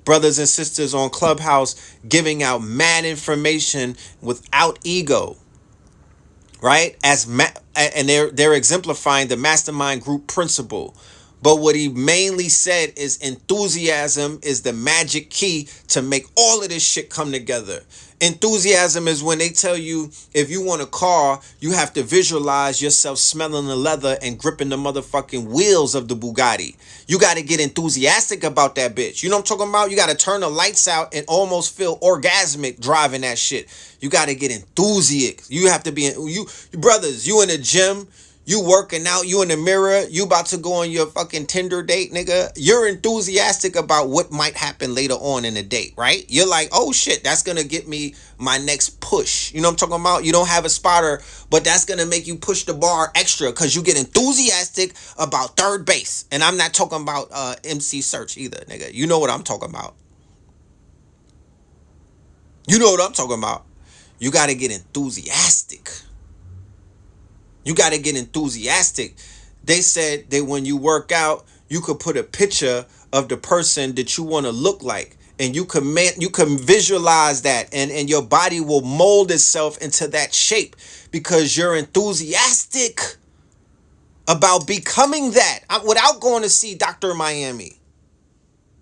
Brothers and sisters on Clubhouse giving out mad information without ego, right? And they're exemplifying the mastermind group principle. But what he mainly said is enthusiasm is the magic key to make all of this shit come together. Enthusiasm is when they tell you if you want a car, you have to visualize yourself smelling the leather and gripping the motherfucking wheels of the Bugatti. You got to get enthusiastic about that bitch. You know what I'm talking about? You got to turn the lights out and almost feel orgasmic driving that shit. You got to get enthusiastic. You have to be, you brothers, you in the gym, you working out, you in the mirror, you about to go on your fucking Tinder date, nigga. You're enthusiastic about what might happen later on in the date, right? You're like, oh shit, that's gonna get me my next push. You know what I'm talking about? You don't have a spotter, but that's gonna make you push the bar extra because you get enthusiastic about third base. And I'm not talking about MC Search either, nigga. You know what I'm talking about. You know what I'm talking about. You gotta get enthusiastic. You got to get enthusiastic. They said that when you work out, you could put a picture of the person that you want to look like. And you can visualize that. And your body will mold itself into that shape because you're enthusiastic about becoming that. Without going to see Dr. Miami,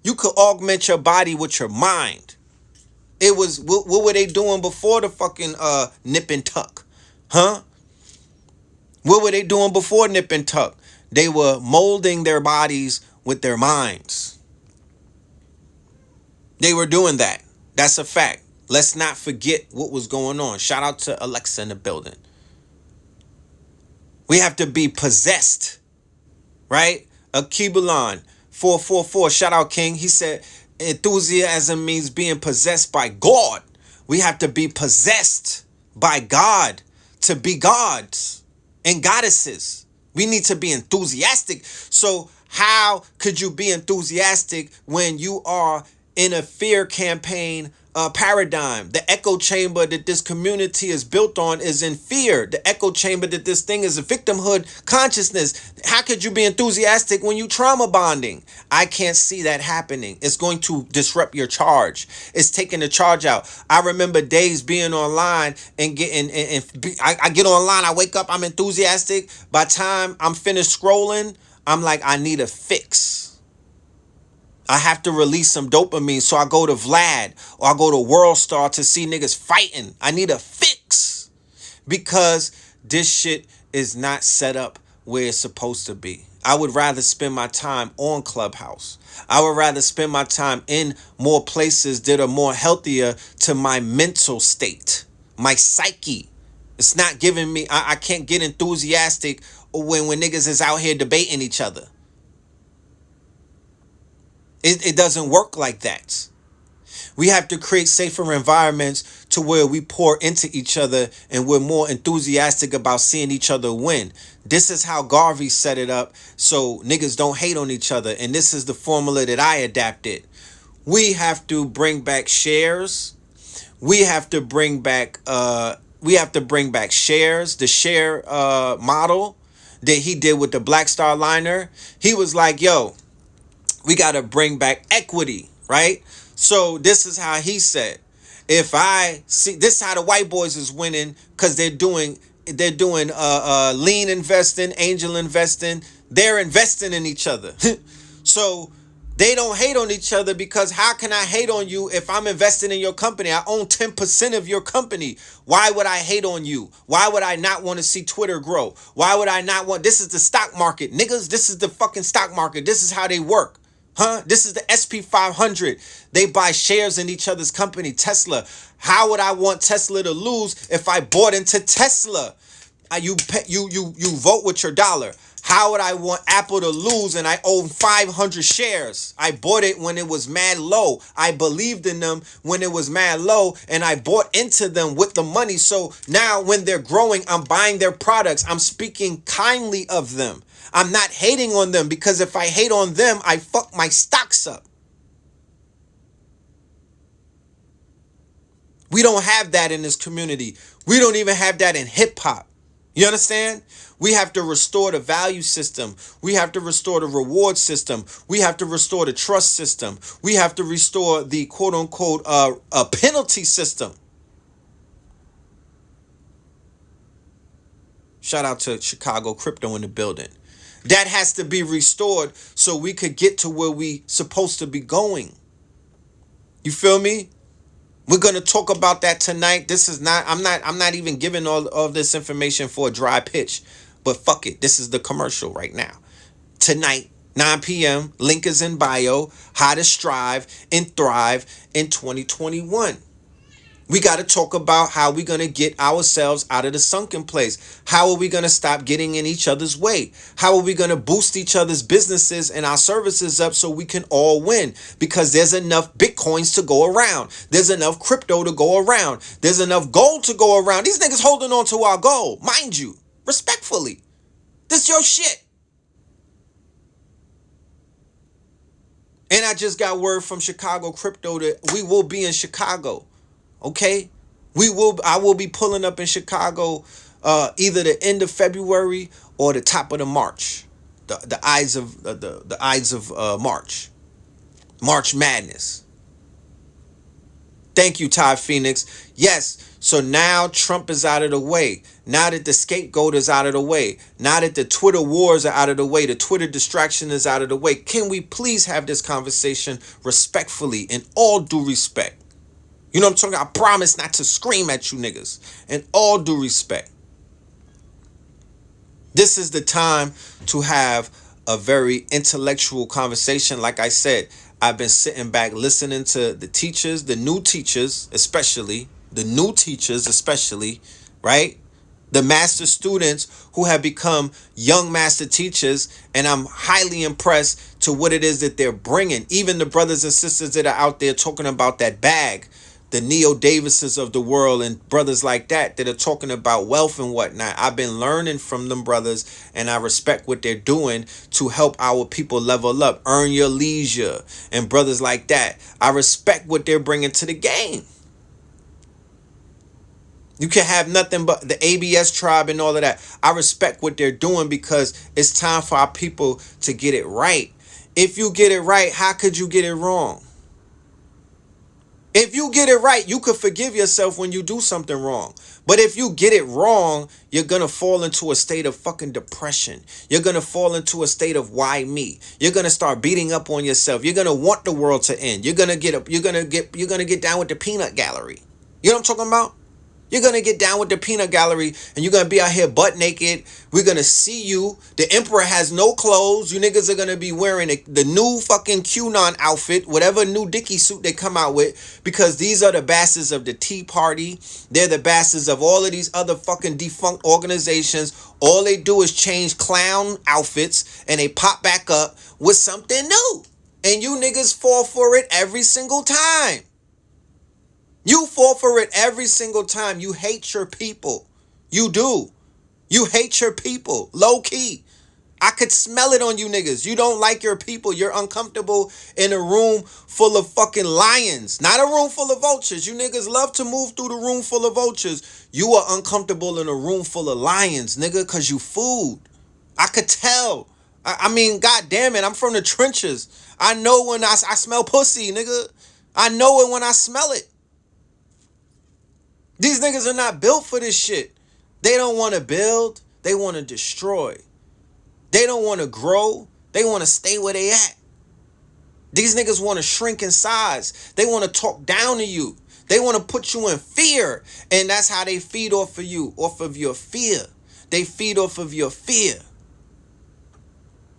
you could augment your body with your mind. It was, what were they doing before the fucking nip and tuck? Huh? What were they doing before nip and tuck? They were molding their bodies with their minds. They were doing that. That's a fact. Let's not forget what was going on. Shout out to Alexa in the building. We have to be possessed, right? Akibulan 444. Shout out King. He said enthusiasm means being possessed by God. We have to be possessed by God to be gods and goddesses. We need to be enthusiastic. So how could you be enthusiastic when you are in a fear campaign paradigm? The echo chamber that this community is built on is in fear. The echo chamber that this thing is a victimhood consciousness. How could you be enthusiastic when you trauma bonding? I can't see that happening. It's going to disrupt your charge. It's taking the charge out. I remember days being online and getting I get online, I wake up, I'm enthusiastic. By the time I'm finished scrolling, I'm like, I need a fix. I have to release some dopamine. So I go to Vlad or I go to World Star to see niggas fighting. I need a fix because this shit is not set up where it's supposed to be. I would rather spend my time on Clubhouse. I would rather spend my time in more places that are more healthier to my mental state, my psyche. It's not giving me, I can't get enthusiastic when niggas is out here debating each other. It doesn't work like that. We have to create safer environments to where we pour into each other and we're more enthusiastic about seeing each other win. This is how Garvey set it up so niggas don't hate on each other. And this is the formula that I adapted. We have to bring back shares. We have to bring back shares, the share model that he did with the Black Star Liner. He was like, yo, we got to bring back equity, right? So this is how he said, if I see, this is how the white boys is winning because they're doing lean investing, angel investing. They're investing in each other. So they don't hate on each other because how can I hate on you if I'm investing in your company? I own 10% of your company. Why would I hate on you? Why would I not want to see Twitter grow? Why would I not want, this is the stock market, niggas. This is the fucking stock market. This is how they work. Huh? This is the SP 500. They buy shares in each other's company. Tesla. How would I want Tesla to lose if I bought into Tesla? You vote with your dollar. How would I want Apple to lose and I own 500 shares? I bought it when it was mad low. I believed in them when it was mad low and I bought into them with the money. So now when they're growing, I'm buying their products. I'm speaking kindly of them. I'm not hating on them because if I hate on them, I fuck my stocks up. We don't have that in this community. We don't even have that in hip hop. You understand? We have to restore the value system. We have to restore the reward system. We have to restore the trust system. We have to restore the quote unquote penalty system. Shout out to Chicago Crypto in the building. That has to be restored so we could get to where we supposed to be going. You feel me? We're going to talk about that tonight. This is not, I'm not even giving all of this information for a dry pitch, but fuck it. This is the commercial right now. Tonight, 9 p.m., link is in bio, how to strive and thrive in 2021. We got to talk about how we're going to get ourselves out of the sunken place. How are we going to stop getting in each other's way? How are we going to boost each other's businesses and our services up so we can all win? Because there's enough Bitcoins to go around. There's enough crypto to go around. There's enough gold to go around. These niggas holding on to our gold. Mind you, respectfully. This your shit. And I just got word from Chicago Crypto that we will be in Chicago. Okay, I will be pulling up in Chicago either the end of February or the top of the March, the Ides of March Madness. Thank you, Ty Phoenix. Yes, so now Trump is out of the way. Now that the scapegoat is out of the way. Now that the Twitter wars are out of the way. The Twitter distraction is out of the way. Can we please have this conversation respectfully, in all due respect? You know what I'm talking about? I promise not to scream at you niggas. In all due respect. This is the time to have a very intellectual conversation. Like I said, I've been sitting back listening to the teachers, the new teachers, especially, right? The master students who have become young master teachers, and I'm highly impressed to what it is that they're bringing. Even the brothers and sisters that are out there talking about that bag, the Neo Davises of the world and brothers like that are talking about wealth and whatnot. I've been learning from them brothers, and I respect what they're doing to help our people level up, earn your leisure, and brothers like that. I respect what they're bringing to the game. You can have nothing but the ABS tribe and all of that. I respect what they're doing because it's time for our people to get it right. If you get it right, how could you get it wrong? If you get it right, you could forgive yourself when you do something wrong. But if you get it wrong, you're going to fall into a state of fucking depression. You're going to fall into a state of why me? You're going to start beating up on yourself. You're going to want the world to end. You're going to get down with the peanut gallery. You know what I'm talking about? You're going to get down with the peanut gallery and you're going to be out here butt naked. We're going to see you. The emperor has no clothes. You niggas are going to be wearing the new fucking QAnon outfit, whatever new Dickie suit they come out with, because these are the bastards of the Tea Party. They're the bastards of all of these other fucking defunct organizations. All they do is change clown outfits and they pop back up with something new. And you niggas fall for it every single time. You fall for it every single time. You hate your people. You do. You hate your people. Low key. I could smell it on you niggas. You don't like your people. You're uncomfortable in a room full of fucking lions. Not a room full of vultures. You niggas love to move through the room full of vultures. You are uncomfortable in a room full of lions, nigga, because you food. I could tell. I mean, god damn it. I'm from the trenches. I know when I smell pussy, nigga. I know it when I smell it. These niggas are not built for this shit. They don't want to build. They want to destroy. They don't want to grow. They want to stay where they at. These niggas want to shrink in size. They want to talk down to you. They want to put you in fear. And that's how they feed off of you, off of your fear. They feed off of your fear.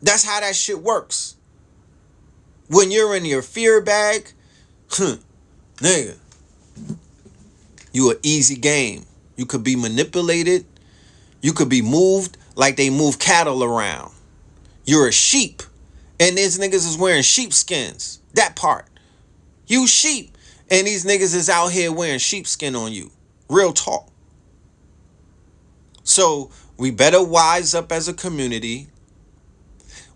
That's how that shit works. When you're in your fear bag, nigga, you an easy game. You could be manipulated. You could be moved like they move cattle around. You're a sheep. And these niggas is wearing sheepskins. That part. You sheep. And these niggas is out here wearing sheepskin on you. Real talk. So we better wise up as a community.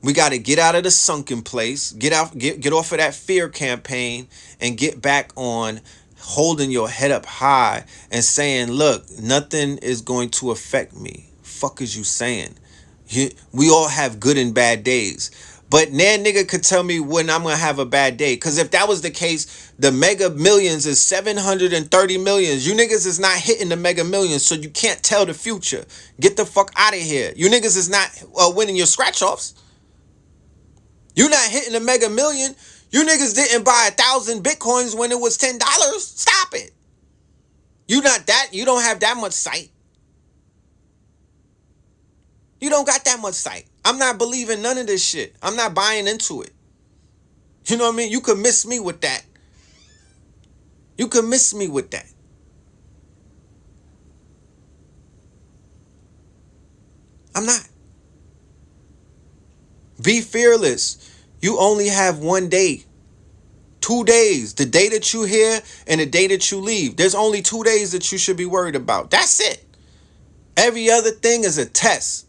We got to get out of the sunken place. Get off of that fear campaign and get back on holding your head up high and saying, look, nothing is going to affect me. Fuck is you saying? We all have good and bad days. But nan nigga could tell me when I'm going to have a bad day. Because if that was the case, the mega millions is 730 millions. You niggas is not hitting the mega millions, so you can't tell the future. Get the fuck out of here. You niggas is not winning your scratch-offs. You're not hitting the mega million. You niggas didn't buy 1,000 Bitcoins when it was $10. Stop it. You don't have that much sight. You don't got that much sight. I'm not believing none of this shit. I'm not buying into it. You know what I mean? You could miss me with that. You could miss me with that. I'm not. Be fearless. You only have one day. 2 days. The day that you here and the day that you leave. There's only 2 days that you should be worried about. That's it. Every other thing is a test.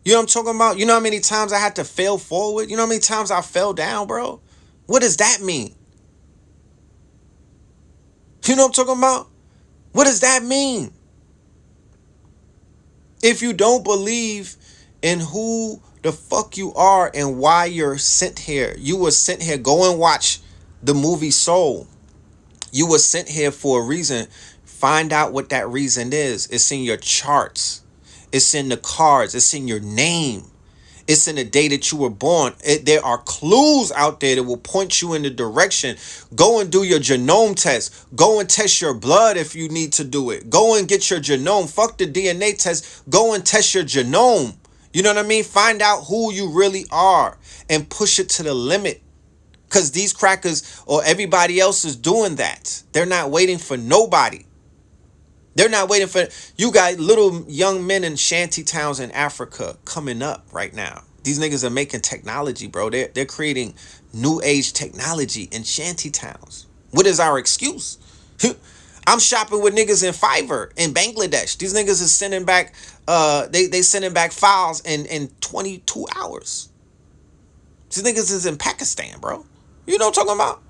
You know what I'm talking about? You know how many times I had to fail forward? You know how many times I fell down, bro? What does that mean? You know what I'm talking about? What does that mean? If you don't believe in who the fuck you are and why you're sent here, you were sent here. Go and watch the movie Soul. You were sent here for a reason. Find out what that reason is. It's in your charts. It's in the cards. It's in your name. It's in the day that you were born. There are clues out there that will point you in the direction. Go and do your genome test. Go and test your blood if you need to do it. Go and get your genome. Fuck the DNA test. Go and test your genome. You know what I mean? Find out who you really are and push it to the limit. Because these crackers or everybody else is doing that. They're not waiting for nobody. They're not waiting for you got little young men in shanty towns in Africa coming up right now. These niggas are making technology, bro. They're creating new age technology in shanty towns. What is our excuse? I'm shopping with niggas in Fiverr in Bangladesh. These niggas is sending back they sending back files in 22 hours. These niggas is in Pakistan, bro. You know what I'm talking about?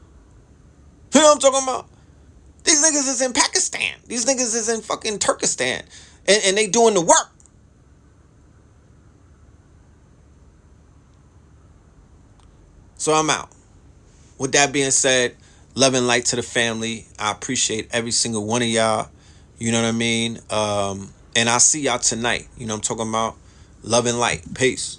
You know what I'm talking about? These niggas is in Pakistan. These niggas is in fucking Turkestan. And they doing the work. So I'm out. With that being said, love and light to the family. I appreciate every single one of y'all. You know what I mean? And I'll see y'all tonight. You know what I'm talking about? Love and light. Peace.